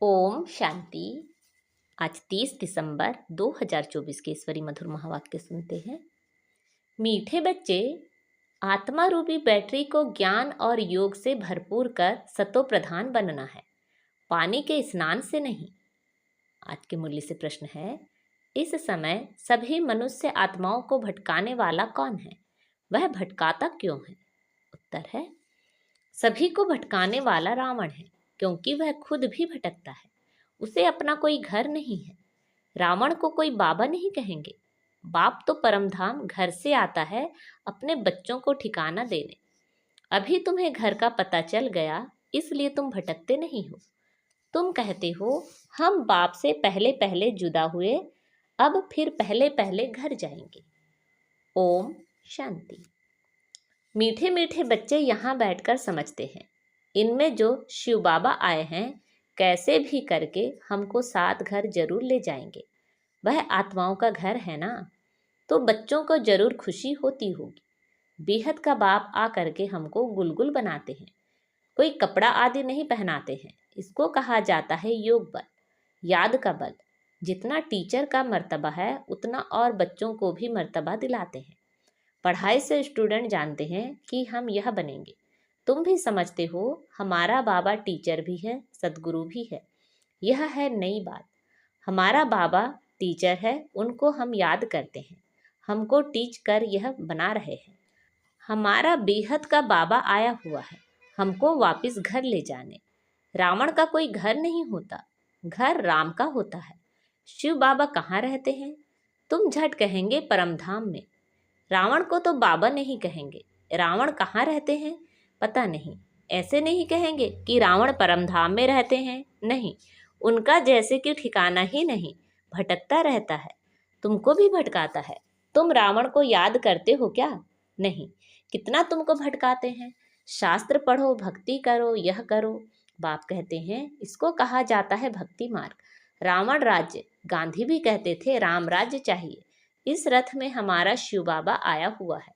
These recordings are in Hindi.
ओम शांति। आज 30 दिसंबर 2024 के ईश्वरी मधुर महावाक्य सुनते हैं। मीठे बच्चे, आत्मा रूपी बैटरी को ज्ञान और योग से भरपूर कर सतो प्रधान बनना है, पानी के स्नान से नहीं। आज के मूल्य से प्रश्न है, इस समय सभी मनुष्य आत्माओं को भटकाने वाला कौन है? वह भटकाता क्यों है? उत्तर है, सभी को भटकाने वाला रावण है, क्योंकि वह खुद भी भटकता है। उसे अपना कोई घर नहीं है। रावण को कोई बाबा नहीं कहेंगे। बाप तो परमधाम घर से आता है अपने बच्चों को ठिकाना देने। अभी तुम्हें घर का पता चल गया, इसलिए तुम भटकते नहीं हो। तुम कहते हो हम बाप से पहले पहले जुदा हुए, अब फिर पहले पहले घर जाएंगे। ओम शांति। मीठे मीठे बच्चे यहाँ बैठकर समझते हैं, इनमें जो शिव बाबा आए हैं कैसे भी करके हमको साथ घर जरूर ले जाएंगे। वह आत्माओं का घर है ना, तो बच्चों को जरूर खुशी होती होगी। बेहद का बाप आ करके हमको गुलगुल बनाते हैं, कोई कपड़ा आदि नहीं पहनाते हैं। इसको कहा जाता है योग बल, याद का बल। जितना टीचर का मर्तबा है उतना और बच्चों को भी मर्तबा दिलाते हैं। पढ़ाई से स्टूडेंट जानते हैं कि हम यह बनेंगे। तुम भी समझते हो हमारा बाबा टीचर भी है, सदगुरु भी है। यह है नई बात। हमारा बाबा टीचर है, उनको हम याद करते हैं, हमको टीच कर यह बना रहे हैं। हमारा बेहद का बाबा आया हुआ है हमको वापस घर ले जाने। रावण का कोई घर नहीं होता, घर राम का होता है। शिव बाबा कहाँ रहते हैं? तुम झट कहेंगे परमधाम में। रावण को तो बाबा नहीं कहेंगे। रावण कहाँ रहते हैं पता नहीं। ऐसे नहीं कहेंगे कि रावण परमधाम में रहते हैं, नहीं, उनका जैसे कि ठिकाना ही नहीं, भटकता रहता है। तुमको भी भटकाता है। तुम रावण को याद करते हो क्या? नहीं। कितना तुमको भटकाते हैं। शास्त्र पढ़ो, भक्ति करो, यह करो। बाप कहते हैं इसको कहा जाता है भक्ति मार्ग। रावण राज्य, गांधी भी कहते थे राम राज्य चाहिए। इस रथ में हमारा शिव बाबा आया हुआ है,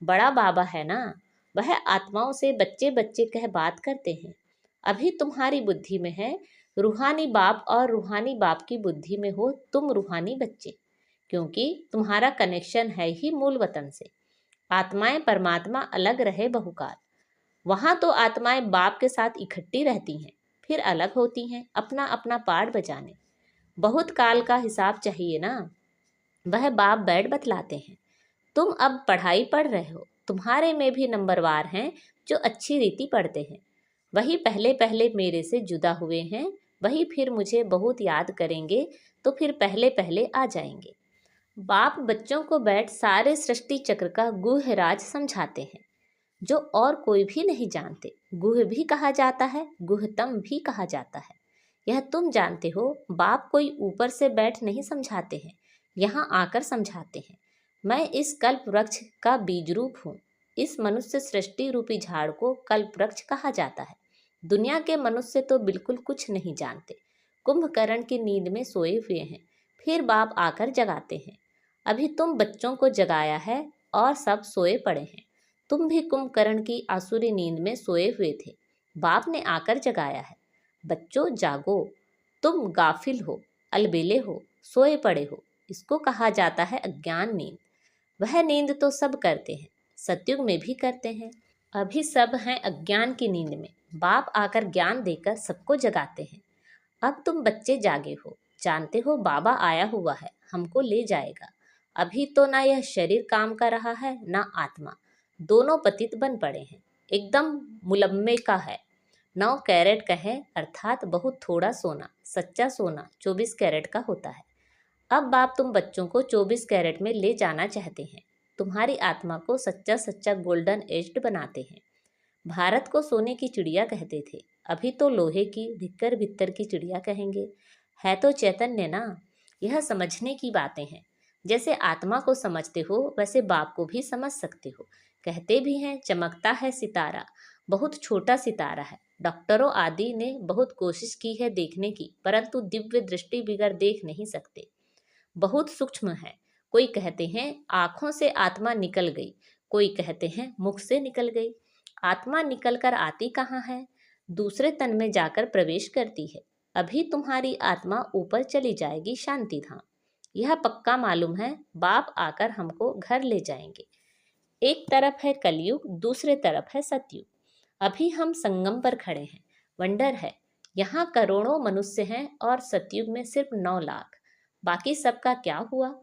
बड़ा बाबा है ना। वह आत्माओं से बच्चे बच्चे कह बात करते हैं। अभी तुम्हारी बुद्धि में है रूहानी बाप, और रूहानी बाप की बुद्धि में हो तुम रूहानी बच्चे, क्योंकि तुम्हारा कनेक्शन है ही मूल वतन से। आत्माएं परमात्मा अलग रहे बहुकाल। वहां तो आत्माएं बाप के साथ इकट्ठी रहती हैं, फिर अलग होती हैं अपना अपना पाठ बजाने। बहुत काल का हिसाब चाहिए ना, वह बाप बैठ बतलाते हैं। तुम अब पढ़ाई पढ़ रहे हो, तुम्हारे में भी नंबरवार हैं जो अच्छी रीति पढ़ते हैं। वही पहले पहले मेरे से जुदा हुए हैं, वही फिर मुझे बहुत याद करेंगे, तो फिर पहले पहले आ जाएंगे। बाप बच्चों को बैठ सारे सृष्टि चक्र का गुह राज समझाते हैं, जो और कोई भी नहीं जानते। गुह भी कहा जाता है, गुहतम भी कहा जाता है। यह तुम जानते हो। बाप कोई ऊपर से बैठ नहीं समझाते हैं, यहाँ आकर समझाते हैं। मैं इस कल्प वृक्ष का बीज रूप हूँ। इस मनुष्य सृष्टि रूपी झाड़ को कल्प वृक्ष कहा जाता है। दुनिया के मनुष्य तो बिल्कुल कुछ नहीं जानते, कुंभकर्ण की नींद में सोए हुए हैं, फिर बाप आकर जगाते हैं। अभी तुम बच्चों को जगाया है और सब सोए पड़े हैं। तुम भी कुंभकर्ण की आसुरी नींद में सोए हुए थे, बाप ने आकर जगाया है। बच्चों जागो, तुम गाफिल हो, अलबेले हो, सोए पड़े हो। इसको कहा जाता है अज्ञान नींद। वह नींद तो सब करते हैं, सतयुग में भी करते हैं। अभी सब हैं अज्ञान की नींद में, बाप आकर ज्ञान देकर सबको जगाते हैं। अब तुम बच्चे जागे हो, जानते हो बाबा आया हुआ है, हमको ले जाएगा। अभी तो ना यह शरीर काम कर रहा है ना आत्मा, दोनों पतित बन पड़े हैं, एकदम मुलम्मे का है। 9 कैरेट का है, अर्थात बहुत थोड़ा सोना। सच्चा सोना 24 कैरेट का होता है। अब बाप तुम बच्चों को 24 कैरेट में ले जाना चाहते हैं। तुम्हारी आत्मा को सच्चा सच्चा गोल्डन एज्ड बनाते हैं। भारत को सोने की चिड़िया कहते थे, अभी तो लोहे की भिक्कर भित्तर की चिड़िया कहेंगे। है तो चैतन्य ना। यह समझने की बातें हैं। जैसे आत्मा को समझते हो वैसे बाप को भी समझ सकते हो। कहते भी हैं चमकता है सितारा, बहुत छोटा सितारा है। डॉक्टरों आदि ने बहुत कोशिश की है देखने की, परंतु दिव्य दृष्टि बिगर देख नहीं सकते, बहुत सूक्ष्म है। कोई कहते हैं आँखों से आत्मा निकल गई, कोई कहते हैं मुख से निकल गई। आत्मा निकल कर आती कहाँ है? दूसरे तन में जाकर प्रवेश करती है। अभी तुम्हारी आत्मा ऊपर चली जाएगी शांति धाम। यह पक्का मालूम है, बाप आकर हमको घर ले जाएंगे। एक तरफ है कलयुग, दूसरे तरफ है सतयुग। अभी हम संगम पर खड़े हैं। वंडर है, यहाँ करोड़ों मनुष्य हैं और सतयुग में सिर्फ 9 लाख। बाकी सबका क्या हुआ?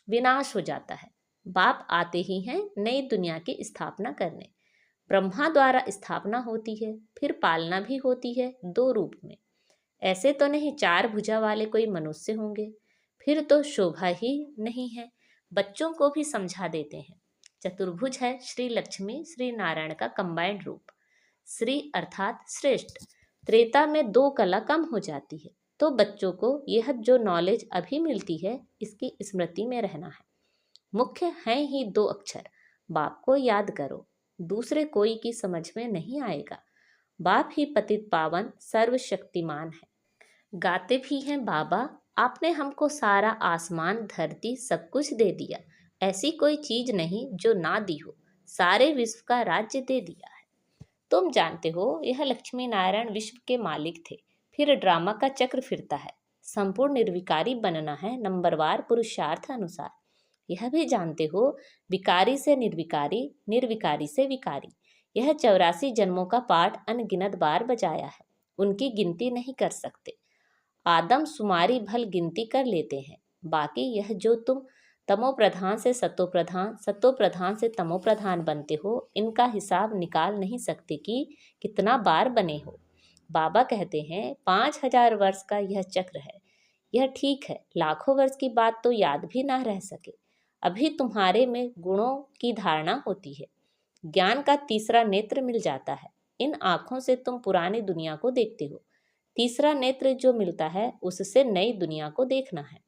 विनाश हो जाता है। बाप आते ही हैं नई दुनिया की स्थापना करने। ब्रह्मा द्वारा स्थापना होती है, फिर पालना भी होती है 2 रूप में। ऐसे तो नहीं 4 भुजा वाले कोई मनुष्य होंगे, फिर तो शोभा ही नहीं है। बच्चों को भी समझा देते हैं। चतुर्भुज है श्री लक्ष्मी श्री नारायण का कंबाइंड रूप। श्री अर्थात श्रेष्ठ। त्रेता में 2 कला कम हो जाती है, तो बच्चों को यह जो नॉलेज अभी मिलती है इसकी स्मृति में रहना है। मुख्य हैं ही 2 अक्षर, बाप को याद करो, दूसरे कोई की समझ में नहीं आएगा। बाप ही पतित पावन सर्वशक्तिमान है। गाते भी हैं बाबा, आपने हमको सारा आसमान धरती सब कुछ दे दिया। ऐसी कोई चीज नहीं जो ना दी हो, सारे विश्व का राज्य दे दिया है। तुम जानते हो यह लक्ष्मी नारायण विश्व के मालिक थे। फिर ड्रामा का चक्र फिरता है। संपूर्ण निर्विकारी बनना है नंबरवार पुरुषार्थ अनुसार। यह भी जानते हो विकारी से निर्विकारी, निर्विकारी से विकारी। यह 84 जन्मों का पाठ अनगिनत बार बजाया है, उनकी गिनती नहीं कर सकते। आदम शुमारी भल गिनती कर लेते हैं। बाकी यह जो तुम तमो प्रधान से सतो प्रधान से तमो प्रधान बनते हो, इनका हिसाब निकाल नहीं सकते कि कितना बार बने हो। बाबा कहते हैं 5000 वर्ष का यह चक्र है। यह ठीक है, लाखों वर्ष की बात तो याद भी ना रह सके। अभी तुम्हारे में गुणों की धारणा होती है। ज्ञान का तीसरा नेत्र मिल जाता है। इन आँखों से तुम पुरानी दुनिया को देखते हो। तीसरा नेत्र जो मिलता है उससे नई दुनिया को देखना है।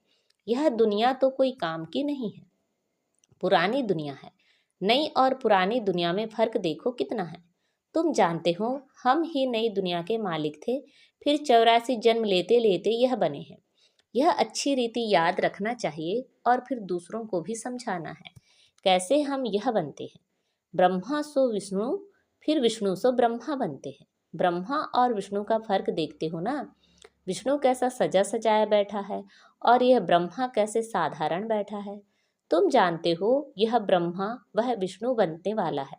यह दुनिया तो कोई काम की नहीं है, पुरानी दुनिया है। नई और पुरानी दुनिया में फर्क देखो कितना है। तुम जानते हो हम ही नई दुनिया के मालिक थे, फिर 84 जन्म लेते लेते यह बने हैं। यह अच्छी रीति याद रखना चाहिए और फिर दूसरों को भी समझाना है कैसे हम यह बनते हैं। ब्रह्मा सो विष्णु, फिर विष्णु सो ब्रह्मा बनते हैं। ब्रह्मा और विष्णु का फर्क देखते हो ना। विष्णु कैसा सजा सजाया बैठा है और यह ब्रह्मा कैसे साधारण बैठा है। तुम जानते हो यह ब्रह्मा वह विष्णु बनने वाला है।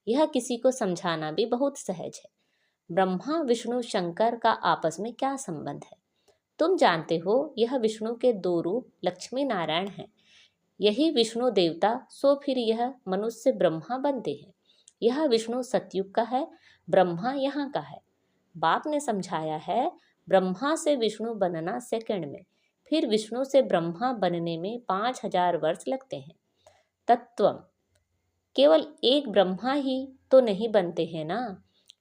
यह किसी को समझाना भी बहुत सहज है। ब्रह्मा विष्णु शंकर का आपस में क्या संबंध है? तुम जानते हो यह विष्णु के 2 रूप लक्ष्मी नारायण हैं। यही विष्णु देवता, सो फिर यह मनुष्य ब्रह्मा बनते हैं। यह विष्णु सतयुग का है, ब्रह्मा यहाँ का है। बाप ने समझाया है ब्रह्मा से विष्णु बनना सेकंड में, फिर विष्णु से ब्रह्मा बनने में 5000 वर्ष लगते हैं। तत्वम, केवल एक ब्रह्मा ही तो नहीं बनते हैं ना।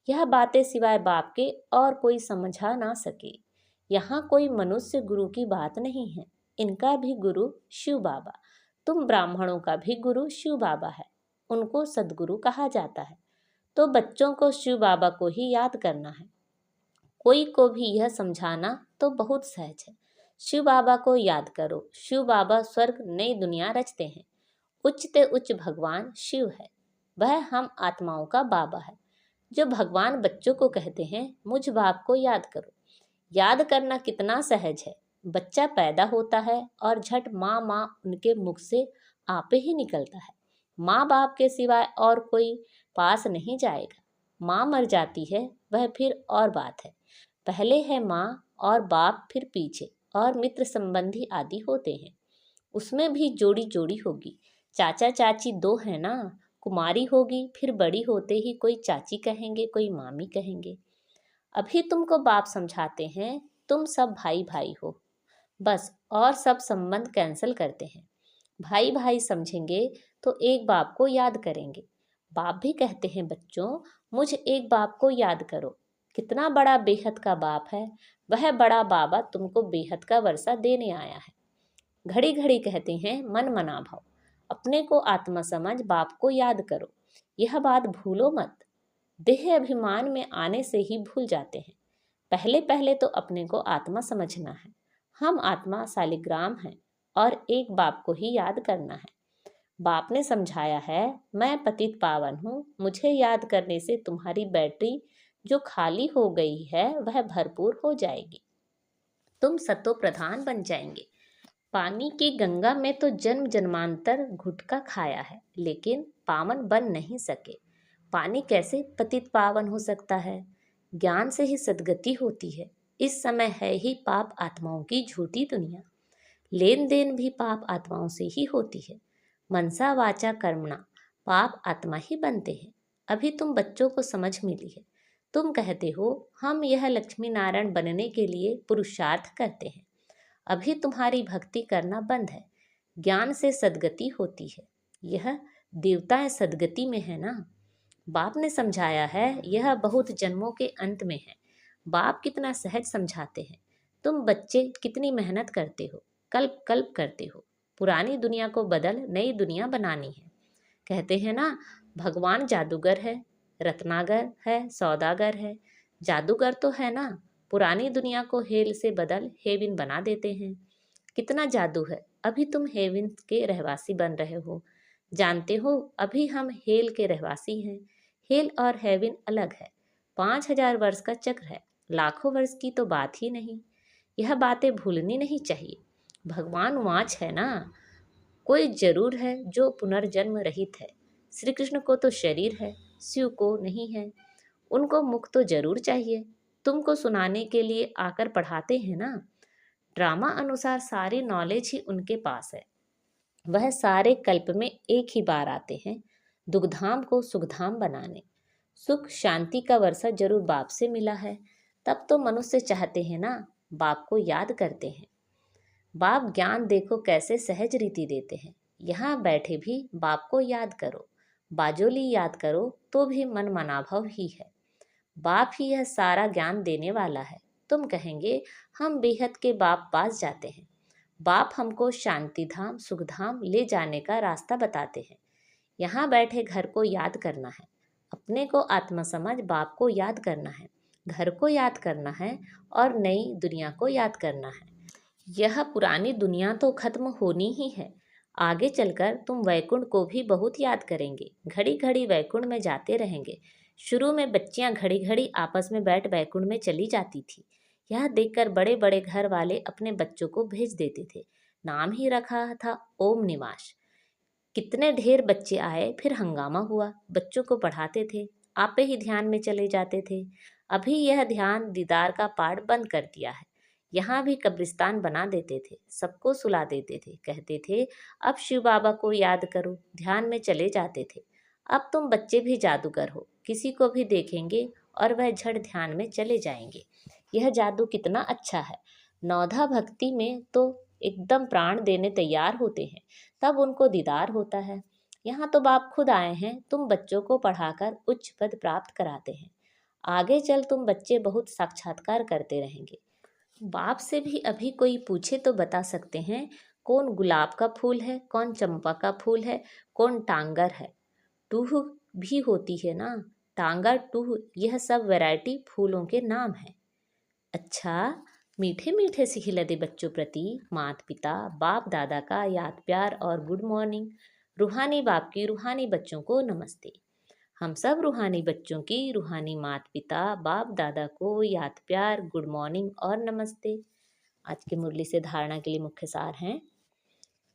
यह बातें सिवाय बाप के और कोई समझा ना सके। यहाँ कोई मनुष्य गुरु की बात नहीं है। इनका भी गुरु शिव बाबा, तुम ब्राह्मणों का भी गुरु शिव बाबा है। उनको सदगुरु कहा जाता है। तो बच्चों को शिव बाबा को ही याद करना है। कोई को भी यह समझाना तो बहुत सहज है। शिव बाबा को याद करो। शिव बाबा स्वर्ग नई दुनिया रचते हैं। उच्चते उच्च भगवान शिव है, वह हम आत्माओं का बाबा है। जो भगवान बच्चों को कहते हैं मुझ बाप को याद करो। याद करना कितना सहज है। बच्चा पैदा होता है और झट माँ माँ उनके मुख से आपे ही निकलता है। माँ बाप के सिवाय और कोई पास नहीं जाएगा। माँ मर जाती है वह फिर और बात है। पहले है माँ और बाप, फिर पीछे और मित्र संबंधी आदि होते हैं। उसमें भी जोड़ी जोड़ी होगी। चाचा चाची 2 हैं ना। कुमारी होगी, फिर बड़ी होते ही कोई चाची कहेंगे, कोई मामी कहेंगे। अभी तुमको बाप समझाते हैं तुम सब भाई भाई हो, बस, और सब संबंध कैंसिल करते हैं। भाई भाई समझेंगे तो एक बाप को याद करेंगे। बाप भी कहते हैं बच्चों मुझ एक बाप को याद करो। कितना बड़ा बेहद का बाप है। वह बड़ा बाबा तुमको बेहद का वर्षा देने आया है। घड़ी घड़ी कहते हैं मन मना भाव। अपने को आत्मा समझ बाप को याद करो। यह बात भूलो मत। देह अभिमान में आने से ही भूल जाते हैं। पहले पहले तो अपने को आत्मा समझना है। हम आत्मा शालिग्राम हैं और एक बाप को ही याद करना है। बाप ने समझाया है मैं पतित पावन हूँ, मुझे याद करने से तुम्हारी बैटरी जो खाली हो गई है वह भरपूर हो जाएगी। तुम सतो प्रधान बन जाएंगे। पानी की गंगा में तो जन्म जन्मांतर घुटका खाया है, लेकिन पावन बन नहीं सके। पानी कैसे पतित पावन हो सकता है? ज्ञान से ही सद्गति होती है। इस समय है ही पाप आत्माओं की झूठी दुनिया। लेन देन भी पाप आत्माओं से ही होती है। मनसा वाचा कर्मणा पाप आत्मा ही बनते हैं। अभी तुम बच्चों को समझ मिली है। तुम कहते हो हम यह लक्ष्मी नारायण बनने के लिए पुरुषार्थ करते हैं। अभी तुम्हारी भक्ति करना बंद है। ज्ञान से सद्गति होती है। यह देवताएं सद्गति में है ना। बाप ने समझाया है, यह बहुत जन्मों के अंत में है। बाप कितना सहज समझाते हैं। तुम बच्चे कितनी मेहनत करते हो, कल्प कल्प करते हो। पुरानी दुनिया को बदल नई दुनिया बनानी है। कहते हैं ना, भगवान जादूगर है, रत्नागर है, सौदागर है। जादूगर तो है ना, पुरानी दुनिया को हेल से बदल हेविन बना देते हैं। कितना जादू है। अभी तुम हेविन के रहवासी बन रहे हो। जानते हो, अभी हम हेल के रहवासी हैं। हेल और हेविन अलग है। 5,000 वर्ष का चक्र है, लाखों वर्ष की तो बात ही नहीं। यह बातें भूलनी नहीं चाहिए। भगवान वांच है ना। कोई जरूर है जो पुनर्जन्म रहित है। श्री कृष्ण को तो शरीर है, शिव को नहीं है। उनको मुख तो जरूर चाहिए। तुमको सुनाने के लिए आकर पढ़ाते हैं ना। ड्रामा अनुसार सारी नॉलेज ही उनके पास है। वह सारे कल्प में एक ही बार आते हैं, दुखधाम को सुखधाम बनाने। सुख शांति का वर्षा जरूर बाप से मिला है। तब तो मनुष्य चाहते हैं ना, बाप को याद करते हैं। बाप ज्ञान देखो कैसे सहज रीति देते हैं। यहाँ बैठे भी बाप को याद करो, बाजोली याद करो तो भी मन मनाभव ही है। बाप ही यह सारा ज्ञान देने वाला है। तुम कहेंगे हम बेहद के बाप पास जाते हैं। बाप हमको शांति धाम सुख धाम ले जाने का रास्ता बताते हैं। यहाँ बैठे घर को याद करना है। अपने को आत्मा समझ बाप को याद करना है, घर को याद करना है और नई दुनिया को याद करना है। यह पुरानी दुनिया तो खत्म होनी ही है। आगे चलकर तुम वैकुंठ को भी बहुत याद करेंगे। घड़ी घड़ी वैकुंठ में जाते रहेंगे। शुरू में बच्चियां घड़ी घड़ी आपस में बैठ वैकुंठ में चली जाती थी। यह देखकर बड़े बड़े घर वाले अपने बच्चों को भेज देते थे। नाम ही रखा था ओम निवास। कितने ढेर बच्चे आए, फिर हंगामा हुआ। बच्चों को पढ़ाते थे, आपे ही ध्यान में चले जाते थे। अभी यह ध्यान दीदार का पाठ बंद कर दिया है। यहाँ भी कब्रिस्तान बना देते थे, सबको सुला देते थे, कहते थे अब शिव बाबा को याद करो, ध्यान में चले जाते थे। अब तुम बच्चे भी जादूगर हो, किसी को भी देखेंगे और वह झट ध्यान में चले जाएंगे। यह जादू कितना अच्छा है। नौधा भक्ति में तो एकदम प्राण देने तैयार होते हैं, तब उनको दीदार होता है। यहाँ तो बाप खुद आए हैं, तुम बच्चों को पढ़ाकर उच्च पद प्राप्त कराते हैं। आगे चल तुम बच्चे बहुत साक्षात्कार करते रहेंगे। बाप से भी अभी कोई पूछे तो बता सकते हैं कौन गुलाब का फूल है, कौन चंपा का फूल है, कौन टांगर है। टूह भी होती है ना, टांगर टूह, यह सब वैरायटी फूलों के नाम हैं। अच्छा, मीठे मीठे से खिलते बच्चों प्रति माता पिता बाप दादा का याद प्यार और गुड मॉर्निंग। रूहानी बाप की रूहानी बच्चों को नमस्ते। हम सब रूहानी बच्चों की रूहानी माता पिता बाप दादा को याद प्यार गुड मॉर्निंग और नमस्ते। आज की मुरली से धारणा के लिए मुख्य सार हैं।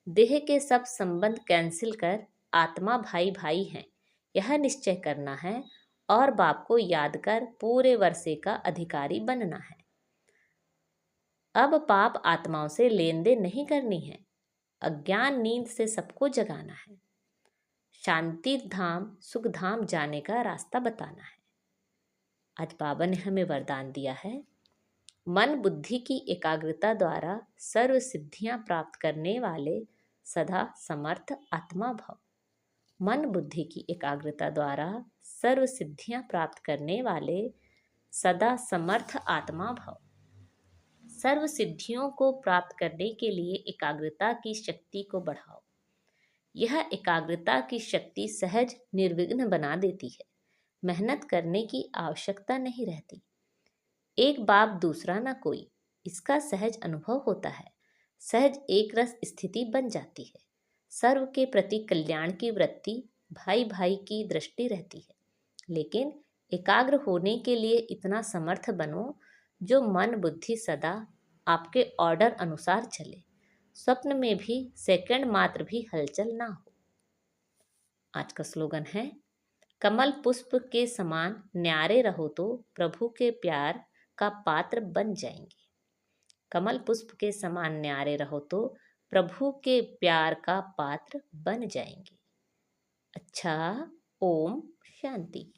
देह के सब संबंध कैंसिल कर आत्मा भाई भाई हैं, यह निश्चय करना है और बाप को याद कर पूरे वर्षे का अधिकारी बनना है। अब पाप आत्माओं से लेन देन नहीं करनी है। अज्ञान नींद से सबको जगाना है। शांति धाम सुख धाम जाने का रास्ता बताना है। आज बाबा ने हमें वरदान दिया है, मन बुद्धि की एकाग्रता द्वारा सर्व सिद्धियां प्राप्त करने वाले सदा समर्थ आत्मा भव। मन बुद्धि की एकाग्रता द्वारा सर्व सिद्धियां प्राप्त करने वाले सदा समर्थ आत्मा भव। सर्व सिद्धियों को प्राप्त करने के लिए एकाग्रता की शक्ति को बढ़ाओ। यह एकाग्रता की शक्ति सहज निर्विघ्न बना देती है। मेहनत करने की आवश्यकता नहीं रहती। एक बाप दूसरा ना कोई, इसका सहज अनुभव होता है। सहज एक रस स्थिति बन जाती है। सर्व के प्रति कल्याण की वृत्ति, भाई भाई की दृष्टि रहती है। लेकिन एकाग्र होने के लिए इतना समर्थ बनो जो मन बुद्धि सदा आपके ऑर्डर अनुसार चले, स्वप्न में भी सेकंड मात्र भी हलचल ना हो। आज का स्लोगन है, कमल पुष्प के समान न्यारे रहो तो प्रभु के प्यार का पात्र बन जाएंगे। कमल पुष्प के समान न्यारे रहो तो प्रभु के प्यार का पात्र बन जाएंगे। अच्छा, ओम शांति।